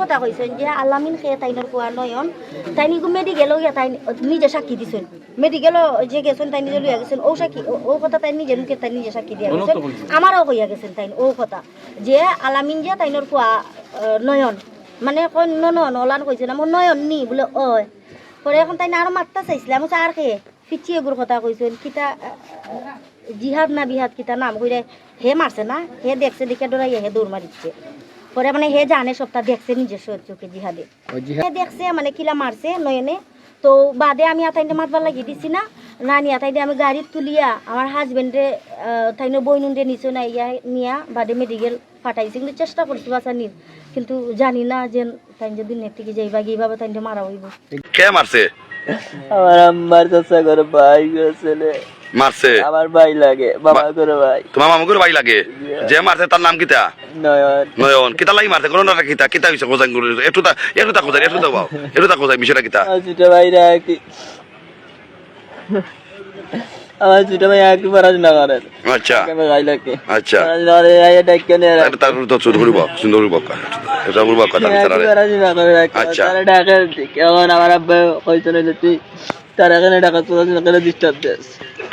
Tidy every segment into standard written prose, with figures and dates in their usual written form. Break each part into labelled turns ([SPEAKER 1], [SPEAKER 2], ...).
[SPEAKER 1] কথা কইছেন যে আলামিন খেয়ে তাইনোর কোয়া নয়ন তাইনি গো মেডিকেল গিয়া তাই নিজে সাক্ষী দিছেন মেডিকেল যে গেছেন তাই নিজে লইয়া গেছেন ও সাক্ষী ও কথা তাই নিজে মুখে তাই নিজে সাক্ষী দিয়া গেছেন আমারও কইয়া গেছেন তাই ও কথা যে আলামিন যে তাইনোর কোয়া নয়ন মানে কই নন ওলান কইছেন আমার নয়ন নি বলে ওই পরে এখন তাই আরো মারতা চাইছিলাম আর খেয়ে ফিচিয়ে গুর কথা কইছেন কিতা জিহাদ না বিহাদ কিতা নাম কইরে হে মারছে না হে দেখছে দেখে ডরাইয়া হে দৌড় মারিচ্ছে পরে মানে হে জানে সবটা দেখছে নিজস্ব চোখে জিহাদে হে দেখছে মানে কিলা মারছে নয়নে তো বাদে আমি আতাইনে মাতবার লাগিয়ে দিছি না না নিয়া তাইনে আমি গাড়ির তুলিয়া আমার হাজবেন্ডে তাইনে বইনুন্ডে নিচে না ইয়া নিয়া বাদে মেডিকেল পাঠাইছি কিন্তু চেষ্টা করছি বাসা নির কিন্তু জানি না যে তাই যে দিনের থেকে যাইবা গিয়েভাবে তাইনে মারা হইব
[SPEAKER 2] কে মারছে
[SPEAKER 3] আমার আম্মার চাচা করে ভাই ছেলে
[SPEAKER 2] মারছে
[SPEAKER 3] আমার ভাই লাগে বাবা করে ভাই
[SPEAKER 2] তোমার মামুকুর ভাই লাগে যে মারছে তার নাম কিতা
[SPEAKER 3] নয়ন
[SPEAKER 2] নয়ন কিতা লাগি মারছে কোন না কিতা কিতা হইছে কোজাং করে একটু তা কোজাই একটু তা কোজাই বিষয়টা কিতা
[SPEAKER 3] ছোট ভাই রাখি আমার ছোট ভাই একটু পড়াশোনা করেন
[SPEAKER 2] আচ্ছা
[SPEAKER 3] ভাই লাগে
[SPEAKER 2] আচ্ছা তার তো সুন্দর এটা বলবো কথা
[SPEAKER 3] পড়াশোনা করে
[SPEAKER 2] আচ্ছা।
[SPEAKER 3] তারা ঢাকা কেমন আমার আব্বা কইতো না তুই তার এখানে ঢাকা পড়াশোনা করে ডিস্টার্ব দেস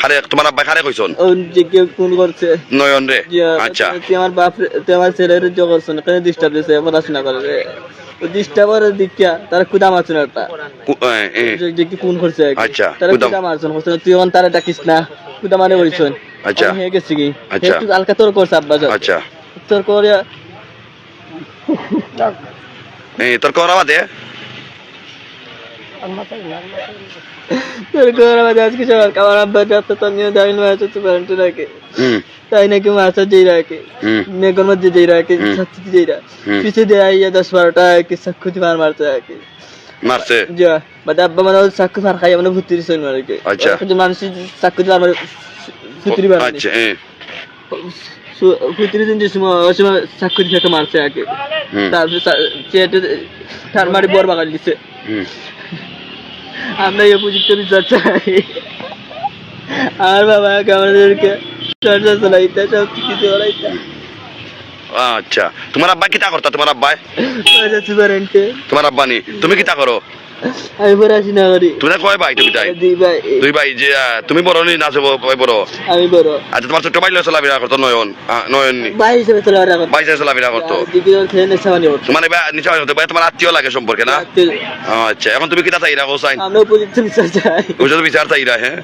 [SPEAKER 2] খারে তোমার আব্বা খারে কইছন
[SPEAKER 3] ও যে কেউ ফোন করছে
[SPEAKER 2] নয়ন রে আচ্ছা
[SPEAKER 3] তুই আমার বাপ তুই আমার ছেলের যে করছেন এখানে ডিস্টার্ব দিছে পড়াশোনা করে রে ও ডিস্টার্ব করে দীক্ষা তার কুদা মারছেন একটা যে কি ফোন করছে
[SPEAKER 2] আচ্ছা
[SPEAKER 3] তার কুদা মারছেন তুই এখন তারা ডাকিস না কুদা মানে কইছন
[SPEAKER 2] আচ্ছা
[SPEAKER 3] হয়ে গেছে কি
[SPEAKER 2] আচ্ছা
[SPEAKER 3] একটু হালকা তোর করছে আব্বা
[SPEAKER 2] আচ্ছা
[SPEAKER 3] তোর করে
[SPEAKER 2] তোর করা বাদে
[SPEAKER 3] তোর করে আমাদের আজকে সকাল আমার আব্বা যাতে তো নিয়ে যাই না আছে তো প্যারেন্ট রাখে তাই নাকি মাছা যেই রাখে মেঘর মধ্যে যেই রাখে ছাত্রী যেই রাখে পিছিয়ে দিয়ে আইয়া 10-12টা কি সাক্ষুতি মারতে রাখে
[SPEAKER 2] মারছে
[SPEAKER 3] যা বাদে আব্বা মানে সাক্ষু ফার খাই মানে ভুতির সই মারে
[SPEAKER 2] আচ্ছা
[SPEAKER 3] মানুষ সাক্ষুতি মার ভুতির মারে
[SPEAKER 2] আচ্ছা
[SPEAKER 3] ভুতির দিন যে সময় সাক্ষুতি খেতে মারছে আগে তারপরে চেটে তার মারি বর বাগাল দিছে আমরা এই উপযুক্ত বিচার চাই আর বাবা আমাদেরকে চর্চা চালাইতে সব কিছু চালাইতে
[SPEAKER 2] আচ্ছা তোমার আব্বা কিতা করতা তোমার আব্বাই তোমার আব্বা নি তুমি কিতা করো
[SPEAKER 3] আমি পড়াশোনা করি
[SPEAKER 2] তুমি কয় ভাই তুমি তাই দুই ভাই যে তুমি বড় নি না বড়
[SPEAKER 3] আমি বড়
[SPEAKER 2] আচ্ছা তোমার ছোট ভাই চলাফেরা করতো নয়ন নয়ন নি
[SPEAKER 3] ভাই হিসেবে চলাফেরা করতো
[SPEAKER 2] ভাই হিসেবে চলাফেরা করতো মানে নিচে ভাই তোমার আত্মীয় লাগে সম্পর্কে না আচ্ছা এখন তুমি কিতা চাইরা কোসাইন
[SPEAKER 3] আমরা উপযুক্ত বিচার চাই
[SPEAKER 2] বিচার চাইরা হ্যাঁ